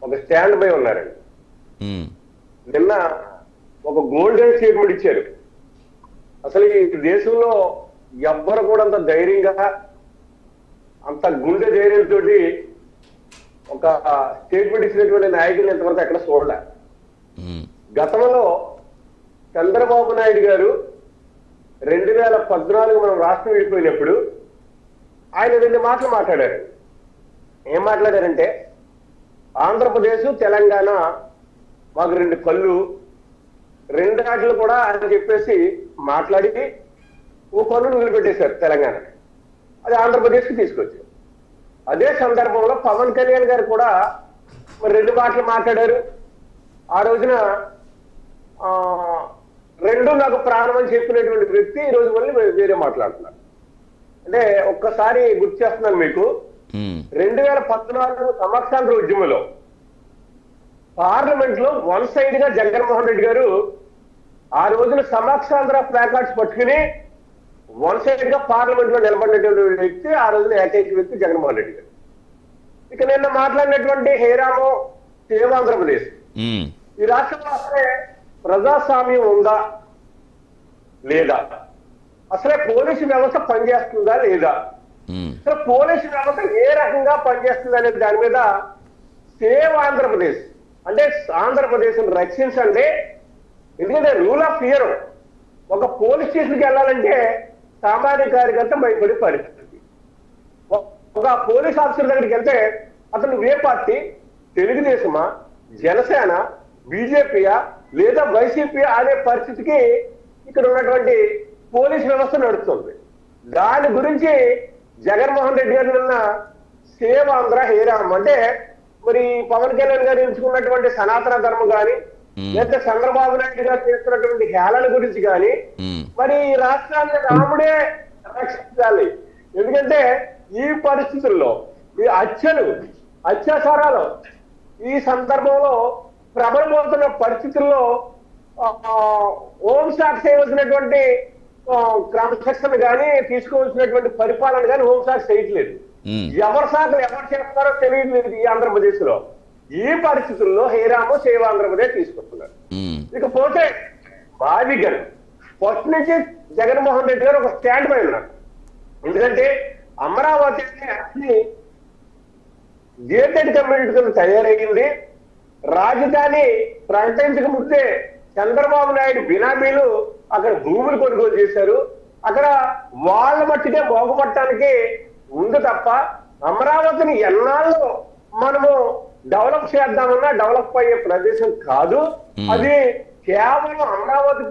ఒక stand by ఉన్నారండి. ఉమ్, నిన్న ఒక గోల్డెన్ స్టేట్మెంట్ ఇచ్చారు. అసలు ఈ దేశంలో ఎవ్వరు కూడా అంత ధైర్యంగా, అంత గుండె ధైర్యంతో ఒక స్టేట్మెంట్ ఇచ్చినటువంటి నాయకులు ఇంతవరకు ఎక్కడ చూడలే. ఉమ్, గతంలో చంద్రబాబు నాయుడు గారు 2014 మనం రాష్ట్రం విడిపోయినప్పుడు ఆయన 2 మాటలు మాట్లాడారు. ఏం మాట్లాడారంటే, ఆంధ్రప్రదేశ్ తెలంగాణ మాకు 2 కళ్ళు, 2 ఆటలు కూడా అని చెప్పేసి మాట్లాడి ఓ కన్నును వదిలిపెట్టేశారు తెలంగాణ. అది ఆంధ్రప్రదేశ్కి తీసుకొచ్చారు. అదే సందర్భంలో పవన్ కళ్యాణ్ గారు కూడా మరి 2 మాటలు మాట్లాడారు. ఆ రోజున 2 నాకు ప్రాణం అని చెప్పినటువంటి వ్యక్తి ఈ రోజు మళ్ళీ వేరే మాట్లాడుతున్నారు. అంటే ఒక్కసారి గుర్తు చేస్తున్నాను మీకు, ఉమ్, 2014 సంవత్సరాల ఉద్యమంలో పార్లమెంట్ లో 1 సైడ్ గా జగన్మోహన్ రెడ్డి గారు ఆ రోజున సమక్షాంధ్ర ప్లాకార్డ్స్ పట్టుకుని 1 సైడ్ గా పార్లమెంట్ లో నిలబడినటువంటి వ్యక్తి ఆ రోజున ఏకైక వ్యక్తి జగన్మోహన్ రెడ్డి గారు. ఇక నిన్న మాట్లాడినటువంటి హేరామో సేవాంధ్రప్రదేశ్, ఉమ్, ఈ రాష్ట్రంలో అసలే ప్రజాస్వామ్యం ఉందా లేదా, అసలే పోలీసు వ్యవస్థ పనిచేస్తుందా లేదా, ఉమ్, అసలు పోలీసు వ్యవస్థ ఏ రకంగా పనిచేస్తుంది అనే దాని మీద సేవ్ ఆంధ్రప్రదేశ్ అంటే ఆంధ్రప్రదేశ్ రక్షించండి. ఎందుకంటే రూల్ ఆఫ్ ఫియర్, ఒక పోలీస్ స్టేషన్కి వెళ్ళాలంటే సామాన్య కార్యకర్త భయపడే పరిస్థితి. ఒక పోలీస్ ఆఫీసర్ దగ్గరికి వెళ్తే అతను ఏ పార్టీ, తెలుగుదేశమా, జనసేన, బీజేపీయా లేదా వైసీపీయా అనే పరిస్థితికి ఇక్కడ ఉన్నటువంటి పోలీస్ వ్యవస్థ నడుస్తుంది. దాని గురించి జగన్మోహన్ రెడ్డి గారు నిన్న సేవ్ ఆంధ్ర హేరామ్ అంటే మరి పవన్ కళ్యాణ్ గారు ఎంచుకున్నటువంటి సనాతన ధర్మం కానీ లేదా చంద్రబాబు నాయుడు గారు చేస్తున్నటువంటి హేళన గురించి కానీ మరి ఈ రాష్ట్రాన్ని రాముడే రక్షించాలి. ఎందుకంటే ఈ పరిస్థితుల్లో ఈ అత్యాచారాలు ఈ సందర్భంలో ప్రబలమవుతున్న పరిస్థితుల్లో హోంశాఖ చేయవలసినటువంటి క్రమశిక్షణ కానీ తీసుకోవాల్సినటువంటి పరిపాలన కానీ హోంశాఖ చేయట్లేదు. ఎవరి శాఖలు ఎవరు చేస్తారో తెలియట్లేదు ఈ ఆంధ్రప్రదేశ్ లో. ఈ పరిస్థితుల్లో హేరామో సేవ ఆంధ్రప్రదేశ్ తీసుకొస్తున్నారు. ఇకపోతే బాధిగన్ ఫస్ట్ నుంచి జగన్మోహన్ రెడ్డి గారు ఒక స్టాండ్ పై ఉన్నారు. ఎందుకంటే అమరావతి గేటెడ్ కమ్యూనిటీ కింద తయారయ్యింది. రాజధాని ప్రకటించక ముందే చంద్రబాబు నాయుడు బినామీలు అక్కడ భూములు కొనుగోలు చేశారు. అక్కడ వాళ్ళ మట్టికే బాగుపడటానికి ఉంది తప్ప అమరావతిని ఎన్నాళ్ళు మనము డెవలప్ చేద్దామన్నా డెవలప్ అయ్యే ప్రదేశం కాదు. అది కేవలం అమరావతి